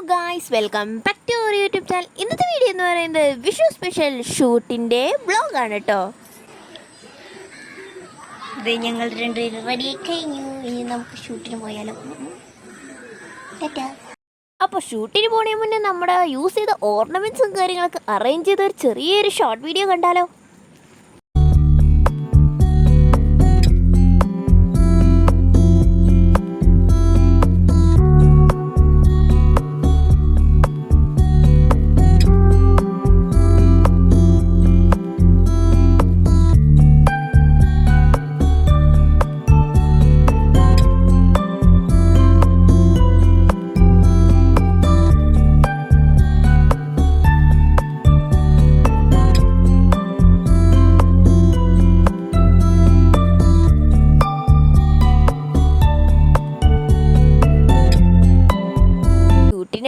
Guys, welcome back to our YouTube channel. ഇന്നത്തെ video എന്ന് പറയുന്നത് വിഷു സ്പെഷ്യൽ ഷൂട്ടിൻ്റെ വ്ളോഗാണ് കേട്ടോ. ഇത് ഞങ്ങൾ രണ്ടുപേരും റെഡി കഴിഞ്ഞു. ഇനി നമുക്ക് ഷൂട്ടിന് പോയാലോ? അപ്പോൾ ഷൂട്ടിന് പോണേ മുന്നേ നമ്മുടെ യൂസ് ചെയ്ത ഓർണമെൻറ്റ്സും കാര്യങ്ങളൊക്കെ അറേഞ്ച് ചെയ്ത ഒരു ചെറിയൊരു ഷോർട്ട് വീഡിയോ കണ്ടാലോ?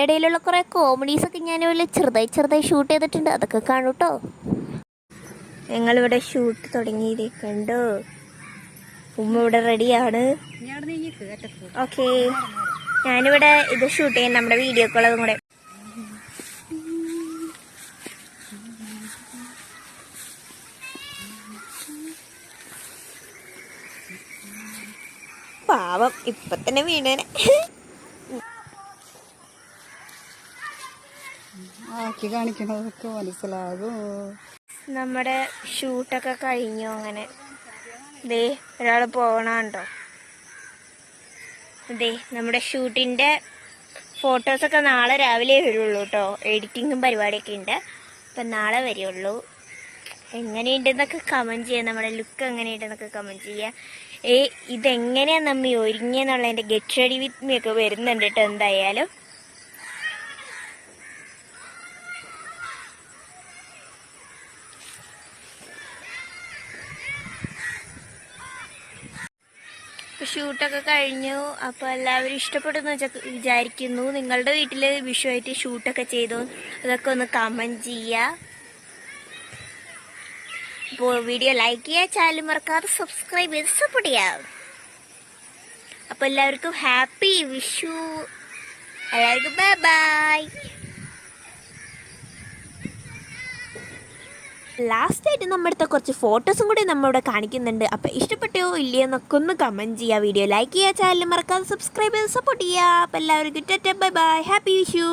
ിടയിലുള്ള കുറേ കോമഡീസൊക്കെ ഞാൻ ഇവിടെ ചെറുതായി ഷൂട്ട് ചെയ്തിട്ടുണ്ട്. അതൊക്കെ കാണൂ കേട്ടോ. ഞങ്ങളിവിടെ ഷൂട്ട് തുടങ്ങിയിരിക്കണ്ടോ. ഉമ്മ ഇവിടെ റെഡിയാണ്. ഓക്കെ, ഞാനിവിടെ ഇത് ഷൂട്ട് ചെയ്യാൻ നമ്മുടെ വീഡിയോക്കുള്ളതും കൂടെ. പാവം ഇപ്പൊ തന്നെ വീണേനെ. ആക്കി കാണിക്കണതൊക്കെ മനസ്സിലാകും. നമ്മുടെ ഷൂട്ടൊക്കെ കഴിഞ്ഞു. അങ്ങനെ ദേ ഒരാൾ പോകണുണ്ടോ. ദേ നമ്മുടെ ഷൂട്ടിൻ്റെ ഫോട്ടോസൊക്കെ നാളെ രാവിലെ വരുള്ളൂ കേട്ടോ. എഡിറ്റിങ്ങും പരിപാടിയൊക്കെ ഉണ്ട്. അപ്പം നാളെ വരുള്ളൂ. എങ്ങനെയുണ്ടെന്നൊക്കെ കമൻറ്റ് ചെയ്യുക. നമ്മുടെ ലുക്ക് എങ്ങനെയുണ്ടെന്നൊക്കെ കമൻറ്റ് ചെയ്യുക. ഇതെങ്ങനെയാണ് നമ്മി ഒരുങ്ങിയെന്നുള്ളതിൻ്റെ ഗെറ്റ് റെഡി വിത്ത് മീ ഒക്കെ വരുന്നുണ്ട് കേട്ടോ. എന്തായാലും ഷൂട്ടൊക്കെ കഴിഞ്ഞു. അപ്പോൾ എല്ലാവരും ഇഷ്ടപ്പെട്ടെന്ന് വിചാരിക്കുന്നു. നിങ്ങളുടെ വീട്ടിൽ വിഷുവായിട്ട് ഷൂട്ടൊക്കെ ചെയ്തു അതൊക്കെ ഒന്ന് കമൻറ്റ് ചെയ്യുക. അപ്പോൾ വീഡിയോ ലൈക്ക് ചെയ്യുക, ചാനൽ മറക്കാതെ സബ്സ്ക്രൈബ് ചെയ്ത് സപ്പോർട്ട് ചെയ്യുക. അപ്പോൾ എല്ലാവർക്കും ഹാപ്പി വിഷു. എല്ലാവർക്കും ബൈ ബൈ. ലാസ്റ്റായിട്ട് നമ്മുടെ അടുത്ത കുറച്ച് ഫോട്ടോസും കൂടി നമ്മളിവിടെ കാണിക്കുന്നുണ്ട്. അപ്പോൾ ഇഷ്ടപ്പെട്ടോ ഇല്ലയോ എന്നൊക്കെ ഒന്ന് കമൻറ്റ് ചെയ്യുക. വീഡിയോ ലൈക്ക് ചെയ്യുക, ചാനൽ മറക്കാതെ സബ്സ്ക്രൈബ് ചെയ്ത് സപ്പോർട്ട് ചെയ്യുക. അപ്പോൾ എല്ലാവർക്കും ബൈ ബൈ, ഹാപ്പി വിഷു.